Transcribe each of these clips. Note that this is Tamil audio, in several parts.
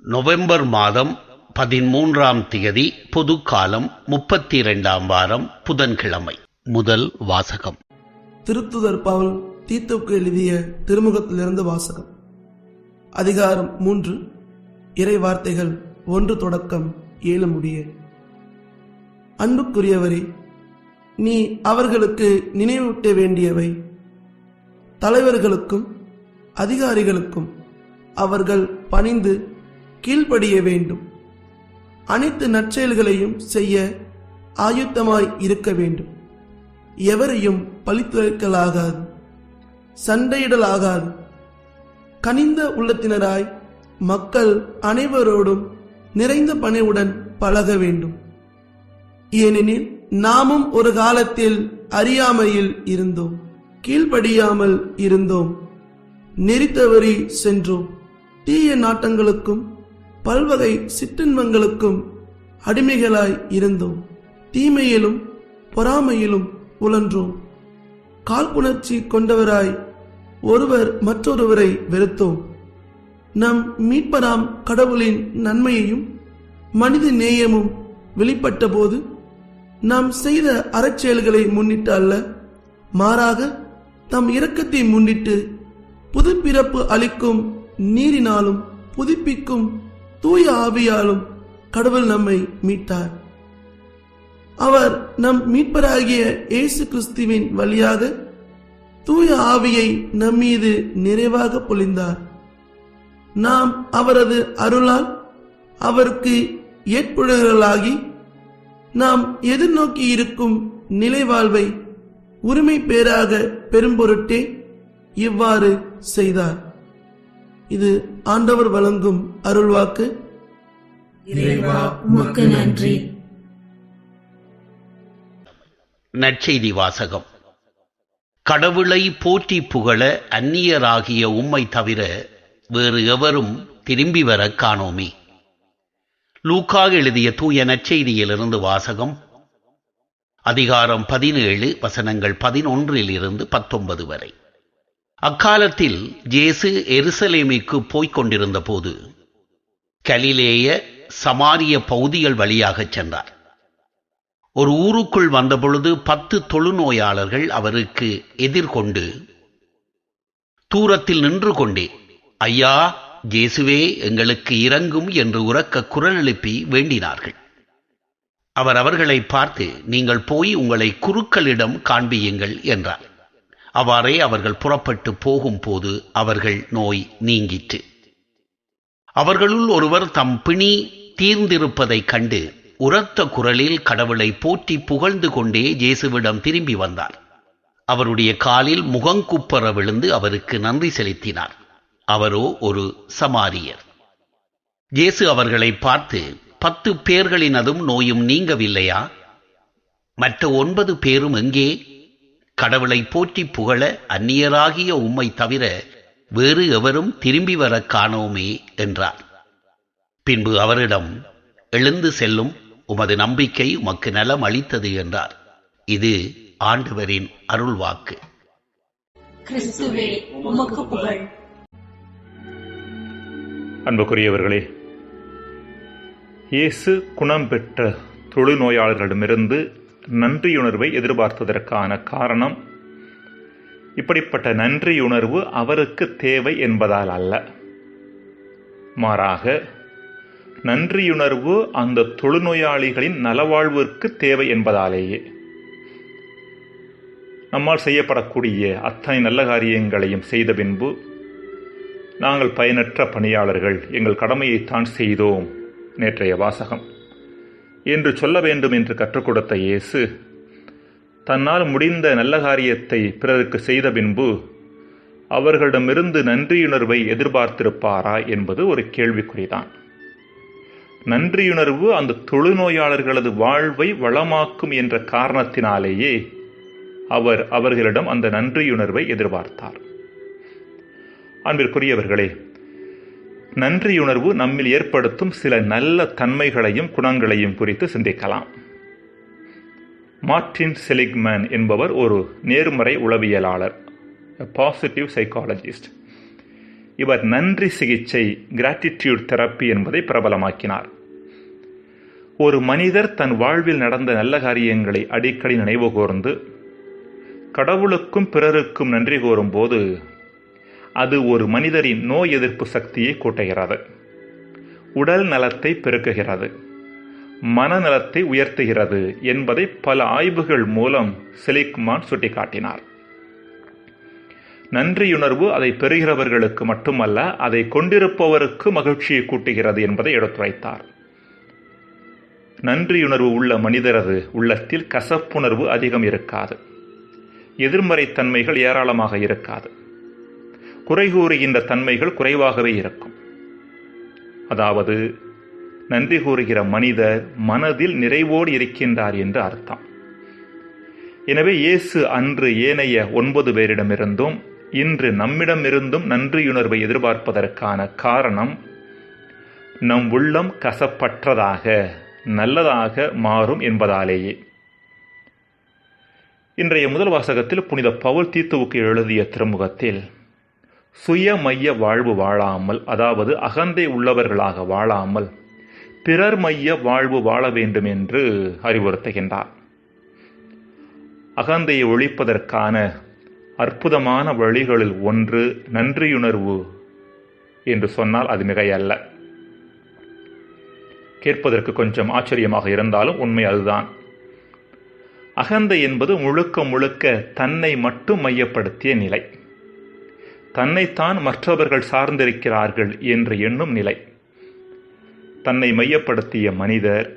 நவம்பர் மாதம் 13ஆம் தேதி பொதுக்காலம் 32ஆம் வாரம் புதன்கிழமை. முதல் வாசகம். திருத்துதர் பவுல் தீத்துவுக்கு எழுதிய திருமுகத்திலிருந்து வாசகம். அதிகாரம் 3. இறை வார்த்தைகள் 1 தொடக்கம் 7 முடிய. அன்புக்குரியவரே, நீ அவர்களுக்கு நினைவூட்ட வேண்டியவை தலைவர்களுக்கும் அதிகாரிகளுக்கும் அவர்கள் பணிந்து கீழ்ப்படிய வேண்டும். அனைத்து நற்செயல்களையும் செய்ய ஆயுத்தமாய் இருக்க வேண்டும். எவரையும் பழித்துரைக்கலாகாது, சண்டையிடலாகாது. கனிந்த உள்ளத்தினராய் மக்கள் அனைவரோடும் நிறைந்த பணிவுடன் பழக வேண்டும். ஏனெனில் நாமும் ஒரு காலத்தில் அறியாமையில் இருந்தோம், கீழ்ப்படியாமல் இருந்தோம், நெறி தவறி சென்றோம். தீய நாட்டங்களுக்கும் பல்வகை சிற்றின்பங்களுக்கும் அடிமைகளாய் இருந்தோம். தீமையிலும் பொறாமையிலும் உழன்றோம். காழ்ப்புணர்ச்சி கொண்டவராய் ஒருவர் மற்றொருவரை வெறுத்தோம். நம் மீட்பராம் கடவுளின் நன்மையையும் மனித நேயமும் வெளிப்பட்ட போது நாம் செய்த அறச்செயல்களை முன்னிட்டு அல்ல, மாறாக தம் இரக்கத்தை முன்னிட்டு புதுப்பிறப்பு அளிக்கும் நீரினாலும் புதுப்பிக்கும் தூய ஆவியாலும் கடவுள் நம்மை மீட்டார். அவர் நம் மீட்பராகிய இயேசு கிறிஸ்துவின் வழியாக தூய ஆவியை நம்மீது நிறைவாக பொழிந்தார். நாம் அவரது அருளால் அவருக்கு ஏற்புடையவர்களாகி நாம் எதிர்நோக்கி இருக்கும் நிலைவாழ்வை உரிமை பேராக பெரும்பொருட்டே இவ்வாறு செய்தார். இது ஆண்டவர் வழங்கும் அருள்வாக்கு. இறைவா, உமக்கு நன்றி. நற்செய்தி வாசகம். கடவுளை போற்றி புகழ அந்நியராகிய உம்மை தவிர வேறு எவரும் திரும்பி வர காணோமே. லூக்கா எழுதிய தூய நற்செய்தியிலிருந்து வாசகம். அதிகாரம் 17 வசனங்கள் 11 - 19 வரை. அக்காலத்தில் இயேசு எருசலேமுக்கு போய்க் கொண்டிருந்த போது கலிலேய சமாரிய பகுதிகள் வழியாக சென்றார். ஒரு ஊருக்குள் வந்தபொழுது 10 தொழுநோயாளர்கள் அவருக்கு எதிர்கொண்டு தூரத்தில் நின்று கொண்டே, ஐயா, இயேசுவே, எங்களுக்கு இரங்கும் என்று உரக்க குரல் எழுப்பி வேண்டினார்கள். அவர் அவர்களை பார்த்து, நீங்கள் போய் உங்களை குருக்களிடம் காண்பியுங்கள் என்றார். அவ்வாறே அவர்கள் புறப்பட்டு போகும்போது அவர்கள் நோய் நீங்கிற்று. அவர்களுள் ஒருவர் தம் பிணி தீர்ந்திருப்பதைக் கண்டு உரத்த குரலில் கடவுளை போற்றி புகழ்ந்து கொண்டே இயேசுவிடம் திரும்பி வந்தார். அவருடைய காலில் முகங்குப்புற விழுந்து அவருக்கு நன்றி செலுத்தினார். அவரோ ஒரு சமாரியர். இயேசு அவர்களை பார்த்து, 10 பேர்களினதும் நோயும் நீங்கவில்லையா? மற்ற 9 பேரும் எங்கே? கடவுளை போற்றி புகழ அந்நியராகிய உம்மை தவிர வேறு எவரும் திரும்பி வர காணோமே என்றார். பின்பு அவரிடம், எழுந்து செல்லும், உமது நம்பிக்கை உமக்கு நலம் அளித்தது என்றார். இது ஆண்டவரின் அருள்வாக்கு. கிறிஸ்துவே, உமக்கு புகழ். அன்புக்குரியவர்களே, இயேசு குணம் பெற்ற தொழுநோயாளர்களிடமிருந்து நன்றியுணர்வை எதிர்பார்த்ததற்கான காரணம், இப்படிப்பட்ட நன்றியுணர்வு அவருக்கு தேவை என்பதால் அல்ல, மாறாக நன்றியுணர்வு அந்த தொழுநோயாளிகளின் நலவாழ்விற்கு தேவை என்பதாலேயே. நம்மால் செய்யப்படக்கூடிய அத்தனை நல்ல காரியங்களையும் செய்த பின்பு, நாங்கள் பயனற்ற பணியாளர்கள், எங்கள் கடமையைத்தான் செய்தோம், நேற்றைய வாசகம் என்று சொல்ல வேண்டும் என்று கற்றுக் கொடுத்த இயேசு, தன்னால் முடிந்த நல்ல காரியத்தை பிறருக்கு செய்த பின்பு அவர்களிடமிருந்து நன்றியுணர்வை எதிர்பார்த்திருப்பாரா என்பது ஒரு கேள்விக்குறிதான். நன்றியுணர்வு அந்த தொழுநோயாளர்களது வாழ்வை வளமாக்கும் என்ற காரணத்தினாலேயே அவர் அவர்களிடம் அந்த நன்றியுணர்வை எதிர்பார்த்தார். அன்பிற்குரியவர்களே, நன்றியுணர்வு நம்மில் ஏற்படுத்தும் சில நல்ல தன்மைகளையும் குணங்களையும் குறித்து சிந்திக்கலாம். மார்டின் செலிக்மேன் என்பவர் ஒரு நேர்மறை உளவியலாளர், பாசிட்டிவ் சைக்காலஜிஸ்ட். இவர் நன்றி சிகிச்சை கிராட்டிடியூட் தெரப்பி என்பதை பிரபலமாக்கினார். ஒரு மனிதர் தன் வாழ்வில் நடந்த நல்ல காரியங்களை அடிக்கடி நினைவு கூர்ந்து கடவுளுக்கும் பிறருக்கும் நன்றி கூறும்போது அது ஒரு மனிதரின் நோய் எதிர்ப்பு சக்தியை கூட்டுகிறது, உடல் நலத்தை பெருக்குகிறது, மனநலத்தை உயர்த்துகிறது என்பதை பல ஆய்வுகள் மூலம் செலிக்மான் சுட்டிக்காட்டினார். நன்றியுணர்வு அதை பெறுகிறவர்களுக்கு மட்டுமல்ல, அதை கொண்டிருப்பவருக்கு மகிழ்ச்சியை கூட்டுகிறது என்பதை எடுத்துரைத்தார். நன்றியுணர்வு உள்ள மனிதரது உள்ளத்தில் கசப்புணர்வு அதிகம் இருக்காது, எதிர்மறை தன்மைகள் ஏராளமாக இருக்காது, குறை கூறுகின்ற தன்மைகள் குறைவாகவே இருக்கும். அதாவது நன்றி கூறுகிற மனிதர் மனதில் நிறைவோடு இருக்கின்றார் என்று அர்த்தம். எனவே இயேசு அன்று ஏனைய 9 பேரிடமிருந்தும் இன்று நம்மிடமிருந்தும் நன்றியுணர்வை எதிர்பார்ப்பதற்கான காரணம் நம் உள்ளம் கசப்பற்றதாக நல்லதாக மாறும் என்பதாலேயே. இன்றைய முதல் வாசகத்தில் புனித பவுல் தீத்துவுக்கு எழுதிய திருமுகத்தில் சுயமைய வாழ்வு வாழாமல், அதாவது அகந்தை உள்ளவர்களாக வாழாமல் பிறர் மைய வாழ்வு வாழ வேண்டும் என்று அறிவுறுத்துகின்றார். அகந்தையை ஒழிப்பதற்கான அற்புதமான வழிகளில் ஒன்று நன்றியுணர்வு என்று சொன்னால் அது மிகையல்ல. கேட்பதற்கு கொஞ்சம் ஆச்சரியமாக இருந்தாலும் உண்மை அதுதான். அகந்தை என்பது முழுக்க முழுக்க தன்னை மட்டும் மையப்படுத்திய நிலை, தன்னைத்தான் மற்றவர்கள் சார்ந்திருக்கிறார்கள் என்று எண்ணும் நிலை. தன்னை மையப்படுத்திய மனிதர்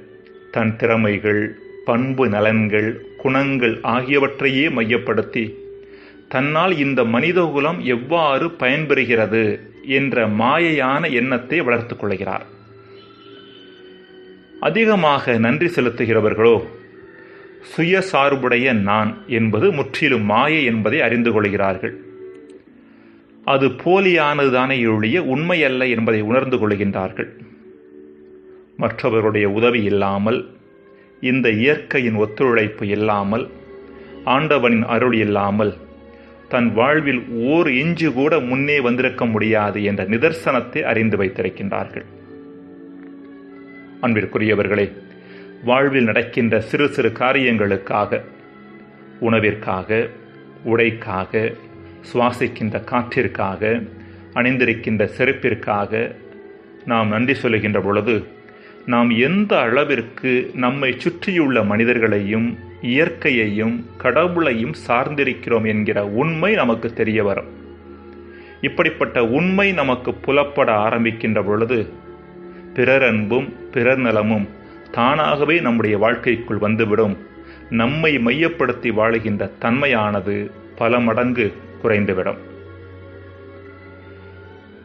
தன் திறமைகள், பண்பு நலன்கள், குணங்கள் ஆகியவற்றையே மையப்படுத்தி தன்னால் இந்த மனிதகுலம் எவ்வாறு பயன்பெறுகிறது என்ற மாயையான எண்ணத்தை வளர்த்துக் கொள்கிறார். அதிகமாக நன்றி செலுத்துகிறவர்களோ சுயசார்புடைய நான் என்பது முற்றிலும் மாயை என்பதை அறிந்து கொள்கிறார்கள். அது போலியானதுதானே ஒழிய உண்மையல்ல என்பதை உணர்ந்து கொள்கின்றார்கள். மற்றவர்களுடைய உதவி இல்லாமல், இந்த இயற்கையின் ஒத்துழைப்பு இல்லாமல், ஆண்டவனின் அருள் இல்லாமல் தன் வாழ்வில் ஓர் இஞ்சு கூட முன்னே வந்திருக்க முடியாது என்ற நிதர்சனத்தை அறிந்து வைத்திருக்கின்றார்கள். அன்பிற்குரியவர்களே, வாழ்வில் நடக்கின்ற சிறு சிறு காரியங்களுக்காக, உணவிற்காக, உடைக்காக, சுவாசிக்கின்ற காற்றிற்காக, அணிந்திருக்கின்ற செருப்பிற்காக நாம் நன்றி சொல்லுகின்ற பொழுது நாம் எந்த அளவிற்கு நம்மை சுற்றியுள்ள மனிதர்களையும் இயற்கையையும் கடவுளையும் சார்ந்திருக்கிறோம் என்கிற உண்மை நமக்கு தெரிய வரும். இப்படிப்பட்ட உண்மை நமக்கு புலப்பட ஆரம்பிக்கின்ற பொழுது பிறர் அன்பும் பிறர் நலமும் தானாகவே நம்முடைய வாழ்க்கைக்குள் வந்துவிடும். நம்மை மையப்படுத்தி வாழுகின்ற தன்மையானது பல மடங்கு குறைந்துவிடும்.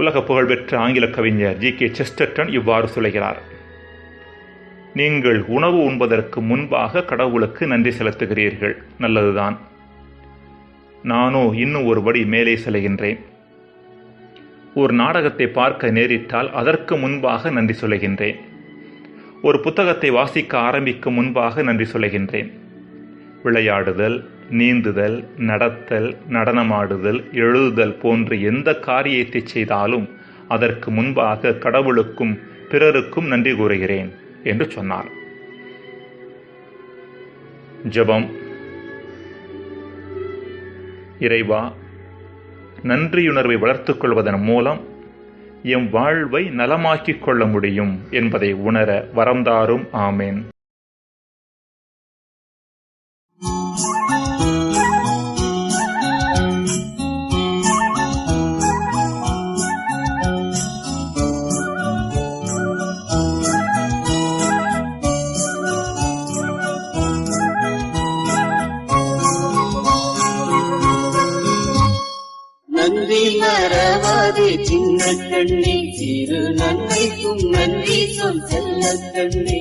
உலக புகழ்பெற்ற ஆங்கில கவிஞர் G.K. செஸ்டர்டன் இவ்வாறு சொல்கிறார்: நீங்கள் உணவு உண்பதற்கு முன்பாக கடவுளுக்கு நன்றி செலுத்துகிறீர்கள், நல்லதுதான். நானோ இன்னும் ஒரு படி மேலே செல்கின்றேன். ஒரு நாடகத்தை பார்க்க நேரிட்டால் அதற்கு முன்பாக நன்றி சொல்லுகின்றேன். ஒரு புத்தகத்தை வாசிக்க ஆரம்பிக்கும் முன்பாக நன்றி சொல்லுகின்றேன். விளையாடுதல், நீந்துதல், நடத்தல், நடனமாடுதல், எழுதுதல் போன்ற எந்த காரியத்தை செய்தாலும் அதற்கு முன்பாக கடவுளுக்கும் பிறருக்கும் நன்றி கூறுகிறேன் என்று சொன்னார். ஜெபம். இறைவா, நன்றியுணர்வை வளர்த்துக் கொள்வதன் மூலம் எம் வாழ்வை நலமாக்கிக் கொள்ள முடியும் என்பதை உணர வரம்தாரும். ஆமேன். நன்றி மறவாதே சின்ன கண்ணே, சிறு நன்மைக்கும் நன்றி சொல் செல்ல கண்ணே.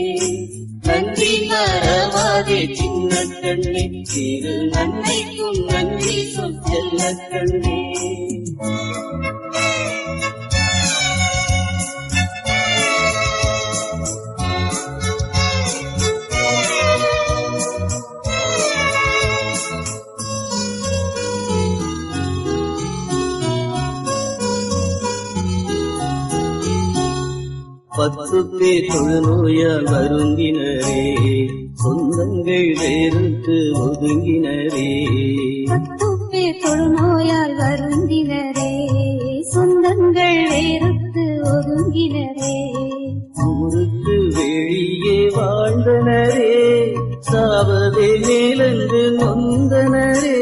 நன்றி மறவாதே சின்ன கண்ணே, சிறு நன்மைக்கும் நன்றி சொல் செல்ல கண்ணே. 10 பேர் தொழுநோயால் வருந்தினரே, சொந்தங்கள் வேறுத்து ஒதுங்கினரே. 10 பேர் தொழுநோயால் வருந்தினரே, சொந்தங்கள் வேறுத்து ஒதுங்கினரே. ஊருக்கு வெளியே வாழ்ந்தனரே, சாவதே மேலென்று நொந்தனரே.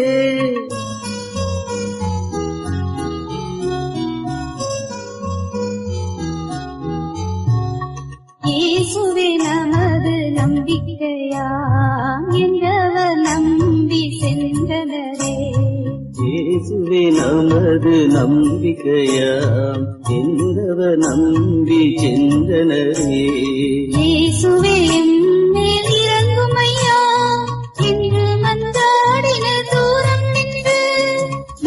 இயேசுவே நமது நம்பிக்கையாம் என்றவர் நம்பி சென்றனரே. இயேசுவே நமது நம்பிக்கையாம் என்றவர் நம்பி சென்றனரே. இயேசுவே எம்மேல் இறங்குமையா என்று மன்றாடின தூரம் நின்று.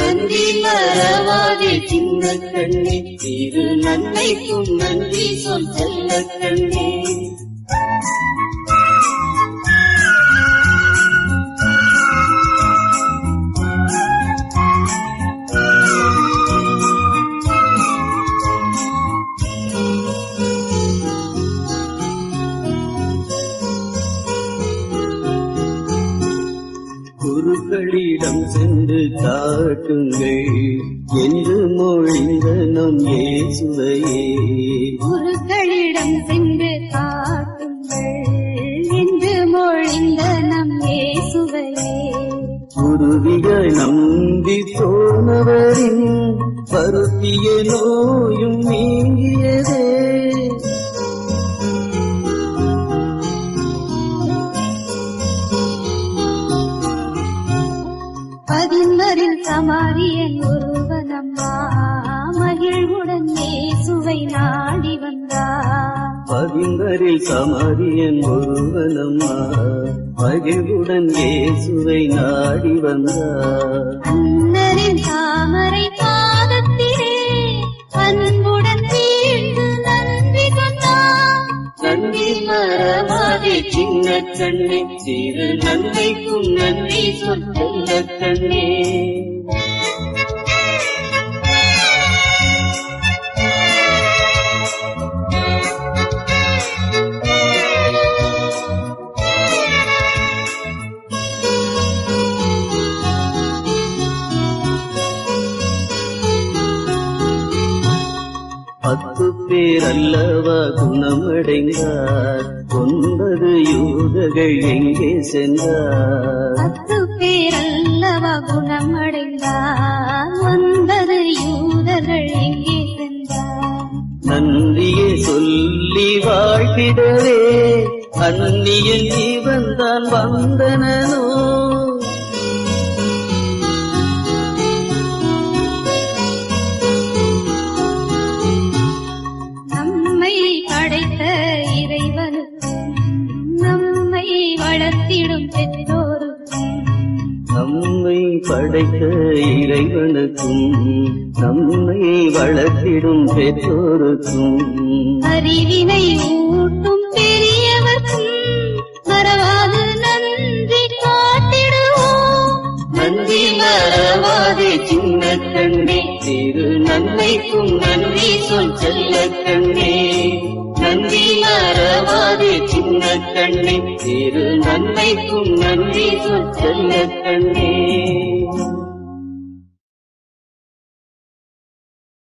நன்றி மறவாதே சின்ன கண்ணே, திரு நன்மைக்கும் நன்றி சொல் செல்ல கண்ணே. குருக்களிடம் சென்று காட்டுங்கள் என்று மொழிந்த நம் இயேசுவையே. குருக்களிடம் சென்று காட்டுங்கள் என்று மொழிந்த நம் இயேசுவையே. குருவிகள் நம்பி போனவரின் பருத்திய நோயும் நீங்கியதே. பதின்மரில் சமாரியன் ஒருவனம்மா, மகிழ்வுடன் இயேசுவை நாடி வந்தார். பதின்மரில் சமாரியன் ஒருவனம்மா, மகிழ்வுடன் இயேசுவை நாடி வந்தார். அன்னரின் தாமரை பாதத்திலே அன்புடன் வீழ்ந்து நன்றி சொன்னார். நன்றி மறவாதே சின்ன கண்ணே, திரு நன்மைக்கும் நன்றி சொல் செல்ல கண்ணே. பத்து பேர் அல்லவா குணமடைந்தார், 9 யூதர்கள் எங்கே சென்றார்? 10 பேர் அல்லவா குணமடைந்தார், 9 யூதர்கள் எங்கே சென்றார்? நன்றியை சொல்லி வாழ்த்திடவே அந்நியன் இவன் தான் வந்தனோ. நம்மை படைத்த இறைவனுக்கும் நம்மை வளர்த்திடும் பெற்றோருக்கும், நம்மை படைத்த இறைவனுக்கும் நம்மை வளர்த்திடும் பெற்றோருக்கும், அறிவினை ஊட்டும் பெரியவர்க்கும் மறவாது நன்றி காட்டிடுவோம். நன்றி மறவாதே சின்ன கண்ணே, திரு நன்மைக்கும் நன்றி சொல் செல்ல கண்ணே. நன்றி மறவாதே சின்ன கண்ணே, திரு நன்மைக்கும் நன்றி சொல் செல்ல கண்ணே.